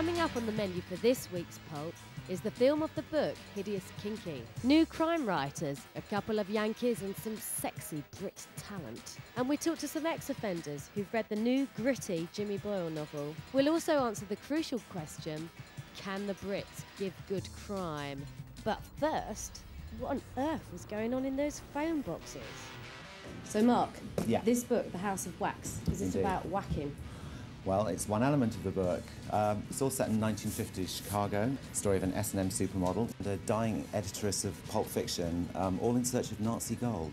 Coming up on the menu for this week's Pulp is the film of the book, Hideous Kinky. New crime writers, a couple of Yankees and some sexy Brit talent. And we talk to some ex-offenders who've read the new gritty Jimmy Boyle novel. We'll also answer the crucial question, can the Brits give good crime? But first, what on earth was going on in those phone boxes? So Mark, this book, The House of Wax, is it about whacking? Well, it's one element of the book. It's all set in 1950s Chicago, story of an S&M supermodel, the dying editress of Pulp Fiction, all in search of Nazi gold.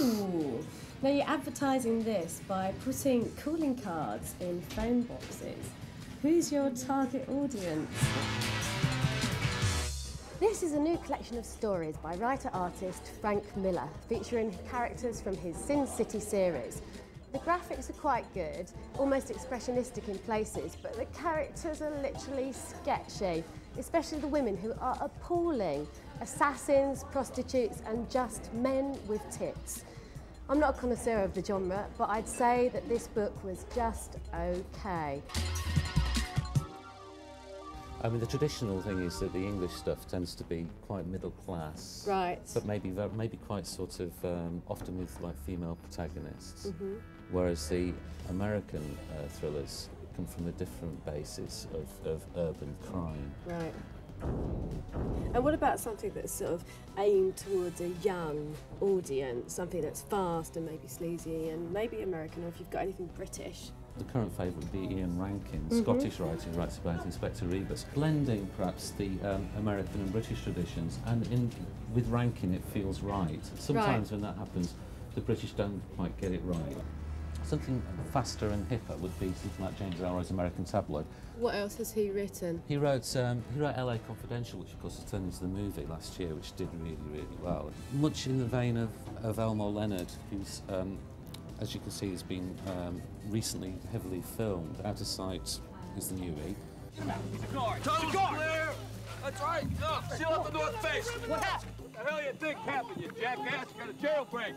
Ooh. Now you're advertising this by putting calling cards in phone boxes. Who's your target audience? This is a new collection of stories by writer-artist Frank Miller, featuring characters from his Sin City series. The graphics are quite good, almost expressionistic in places, but the characters are literally sketchy, especially the women who are appalling. Assassins, prostitutes, and just men with tits. I'm not a connoisseur of the genre, but I'd say that this book was just okay. I mean, the traditional thing is that the English stuff tends to be quite middle class, right? But maybe quite sort of often with like female protagonists, whereas the American thrillers come from a different basis of urban crime. Right. And what about something that's sort of aimed towards a young audience, something that's fast and maybe sleazy and maybe American, or if you've got anything British? The current favourite would be Ian Rankin, Scottish writer who writes about Inspector Rebus, blending perhaps the American and British traditions, and with Rankin it feels right. Sometimes when that happens, the British don't quite get it right. Something faster and hipper would be something like James Ellroy's American Tabloid. What else has he written? He wrote LA Confidential, which of course was turned into the movie last year, which did really, really well. Much in the vein of Elmo Leonard, who's as you can see, has been recently heavily filmed. Out of Sight is the new read. Guard! Clear! That's right! Seal up the north face! What happened? What the hell you think happened, you jackass? You got a jailbreak.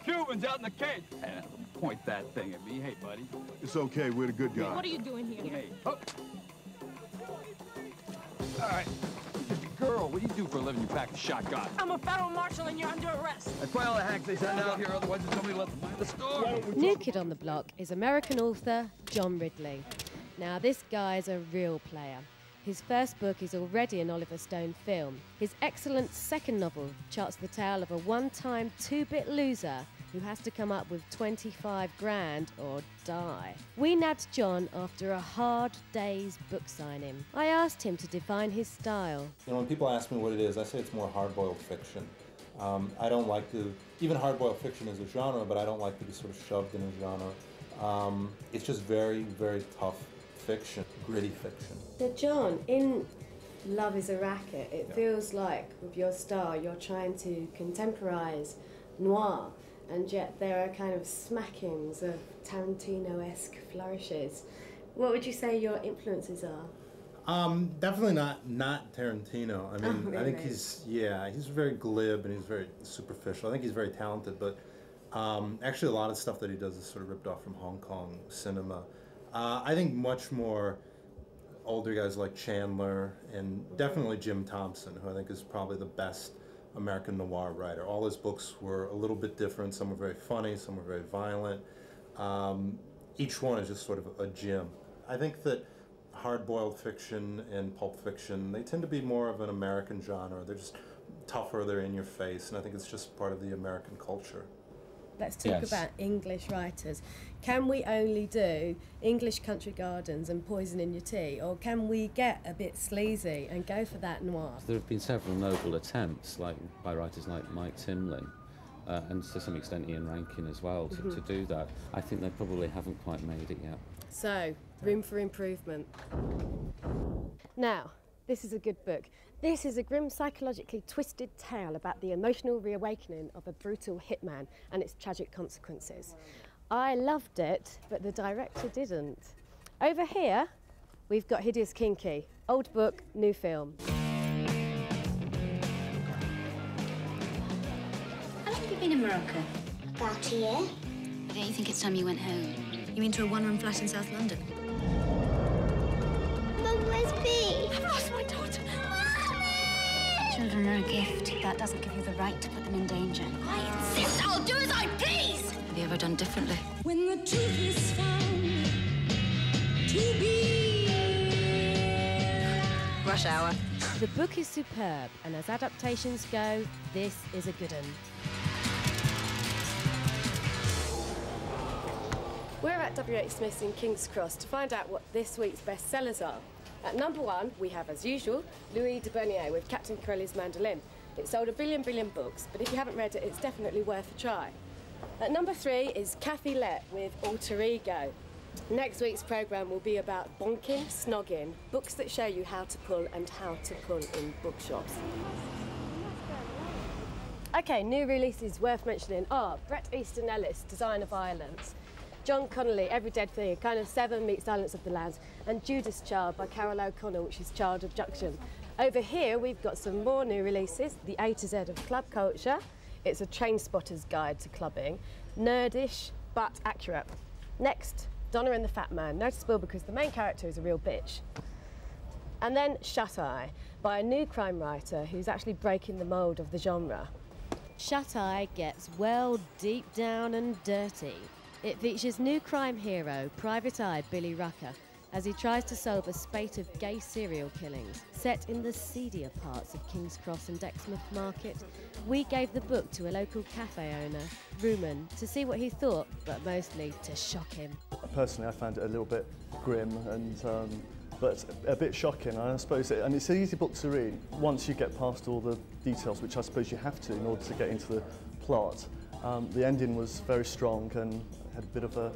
Cubans out in the cage. Hey, point that thing at me. Hey, buddy. It's okay, we're the good guys. What are you doing here? Hey, up. All right. Girl, what do you do for a living? You pack a shotgun. I'm a federal marshal and you're under arrest. That's why all the hacks they send out here, otherwise there's somebody left behind the store. New kid on the block is American author John Ridley. Now this guy's a real player. His first book is already an Oliver Stone film. His excellent second novel charts the tale of a one-time two-bit loser who has to come up with 25 grand or die. We nabbed John after a hard day's book signing. I asked him to define his style. You know, when people ask me what it is, I say it's more hard-boiled fiction. I don't like to, even hard-boiled fiction is a genre, but I don't like to be sort of shoved in a genre. It's just very, very tough fiction, gritty fiction. Now John, in Love is a Racket, it feels like with your style you're trying to contemporise noir, and yet there are kind of smackings of Tarantino-esque flourishes. What would you say your influences are? Definitely not Tarantino. I mean, really? I think he's very glib and he's very superficial. I think he's very talented, but actually a lot of stuff that he does is sort of ripped off from Hong Kong cinema. I think much more older guys like Chandler and definitely Jim Thompson, who I think is probably the best American noir writer. All his books were a little bit different. Some were very funny, some were very violent. Each one is just sort of a gem. I think that hard-boiled fiction and pulp fiction, they tend to be more of an American genre. They're just tougher, they're in your face, and I think it's just part of the American culture. Let's talk about English writers. Can we only do English Country Gardens and Poison in Your Tea, or can we get a bit sleazy and go for that noir? There have been several noble attempts, by writers like Mike Timlin, and to some extent Ian Rankin as well, to do that. I think they probably haven't quite made it yet. So, room for improvement. Now, this is a good book. This is a grim, psychologically twisted tale about the emotional reawakening of a brutal hitman and its tragic consequences. I loved it, but the director didn't. Over here, we've got Hideous Kinky. Old book, new film. How long have you been in Morocco? About a year. Don't you think it's time you went home? You mean to a one-room flat in South London? gift. That doesn't give you the right to put them in danger. I insist I'll do as I please! Have you ever done differently? When the truth is found to be Rush hour. The book is superb, and as adaptations go, this is a good one. We're at W.H. Smith's in King's Cross to find out what this week's bestsellers are. At number 1, we have, as usual, Louis de Bernier with Captain Corelli's Mandolin. It sold a billion books, but if you haven't read it, it's definitely worth a try. At number 3 is Kathy Lett with Alter Ego. Next week's programme will be about bonking, snogging, books that show you how to pull and how to pull in bookshops. OK, new releases worth mentioning are Bret Easton Ellis, Design of Violence, John Connolly, Every Dead Thing, Kind of 7 meets Silence of the Lambs, and Judas Child by Carol O'Connell, which is Child Abduction. Over here, we've got some more new releases, The A to Z of Club Culture. It's a train spotter's guide to clubbing. Nerdish, but accurate. Next, Donna and the Fat Man, noticeable because the main character is a real bitch. And then Shut Eye, by a new crime writer who's actually breaking the mould of the genre. Shut Eye gets well deep down and dirty. It features new crime hero, Private Eye Billy Rucker, as he tries to solve a spate of gay serial killings. Set in the seedier parts of King's Cross and Dexmouth Market, we gave the book to a local cafe owner, Ruman, to see what he thought, but mostly to shock him. Personally, I found it a little bit grim and but a bit shocking, I suppose, and it's an easy book to read once you get past all the details, which I suppose you have to in order to get into the plot. The ending was very strong and had a bit of a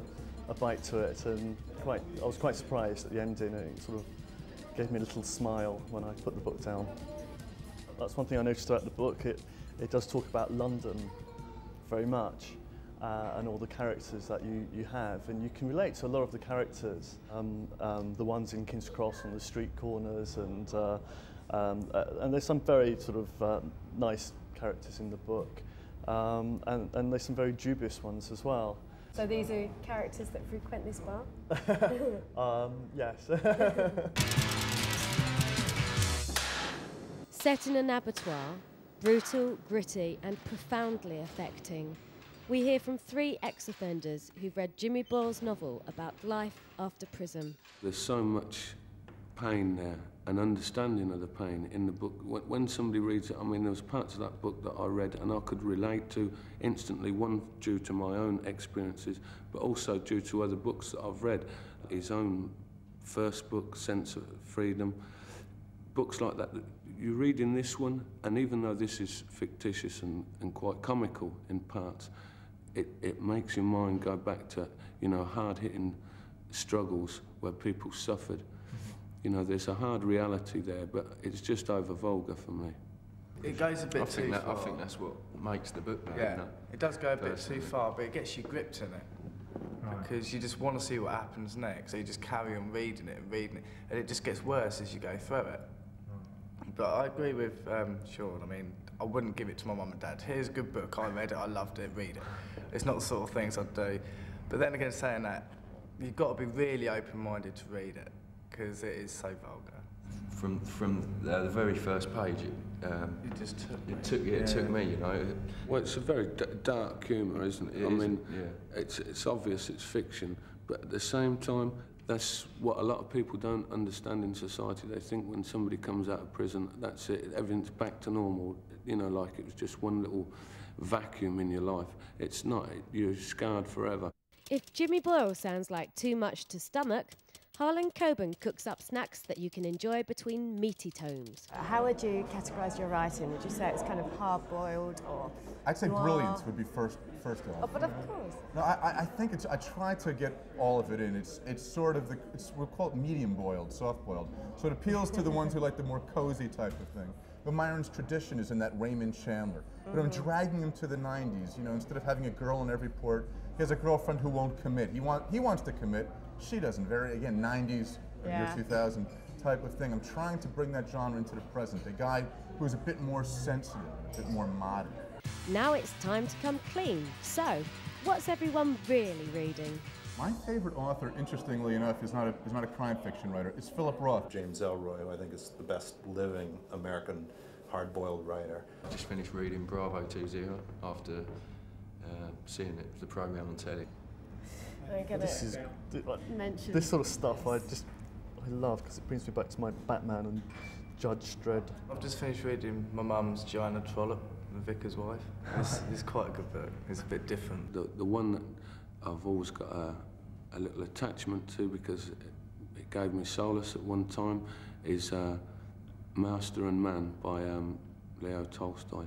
bite to it, and I was quite surprised at the ending. It sort of gave me a little smile when I put the book down. That's one thing I noticed throughout the book. It does talk about London very much, and all the characters that you have, and you can relate to a lot of the characters, the ones in King's Cross on the street corners, and there's some very sort of nice characters in the book, and there's some very dubious ones as well. So these are characters that frequent this bar? Yes. Set in an abattoir, brutal, gritty and profoundly affecting, we hear from 3 ex-offenders who've read Jimmy Boyle's novel about life after prison. There's so much pain there, and understanding of the pain in the book. When somebody reads it, I mean, there was parts of that book that I read and I could relate to instantly, one due to my own experiences, but also due to other books that I've read. His own first book, Sense of Freedom, books like that you read in this one, and even though this is fictitious and quite comical in parts, it makes your mind go back to, you know, hard-hitting struggles where people suffered. You know, there's a hard reality there, but it's just over vulgar for me. It goes a bit too far. I think that's what makes the book, though, yeah, isn't it? It does go a bit too far, but it gets you gripped in it. Because you just want to see what happens next, so you just carry on reading it, and it just gets worse as you go through it. But I agree with Sean. I mean, I wouldn't give it to my mum and dad. Here's a good book, I read it, I loved it, read it. It's not the sort of things I'd do. But then again, saying that, you've got to be really open-minded to read it, because it is so vulgar. From the very first page, it just took me, you know. Well, it's a very dark humour, isn't it? I mean, yeah. it's obvious it's fiction, but at the same time, that's what a lot of people don't understand in society. They think when somebody comes out of prison, that's it, everything's back to normal, you know, like it was just one little vacuum in your life. It's not, you're scarred forever. If Jimmy Boyle sounds like too much to stomach, Harlan Coben cooks up snacks that you can enjoy between meaty tomes. How would you categorise your writing? Would you say it's kind of hard-boiled or I'd say noir? Brilliance would be first off. Oh, but of course. No, I think I try to get all of it in. It's sort of we'll call it medium boiled, soft boiled. So it appeals to the ones who like the more cozy type of thing. But Myron's tradition is in that Raymond Chandler. But I'm dragging him to the 90s. You know, instead of having a girl in every port, he has a girlfriend who won't commit. He wants to commit. She doesn't. Very, again, 90s, year 2000 type of thing. I'm trying to bring that genre into the present. A guy who's a bit more sensitive, a bit more modern. Now it's time to come clean. So, what's everyone really reading? My favorite author, interestingly enough, is not a crime fiction writer. It's Philip Roth. James Ellroy, who I think is the best living American hard-boiled writer. I just finished reading Bravo 20 after seeing it, the programme on telly. This sort of stuff I love because it brings me back to my Batman and Judge Dredd. I've just finished reading my mum's Joanna Trollope, The Vicar's Wife. It's quite a good book. It's a bit different. The one that I've always got a little attachment to because it gave me solace at one time is Master and Man by Leo Tolstoy.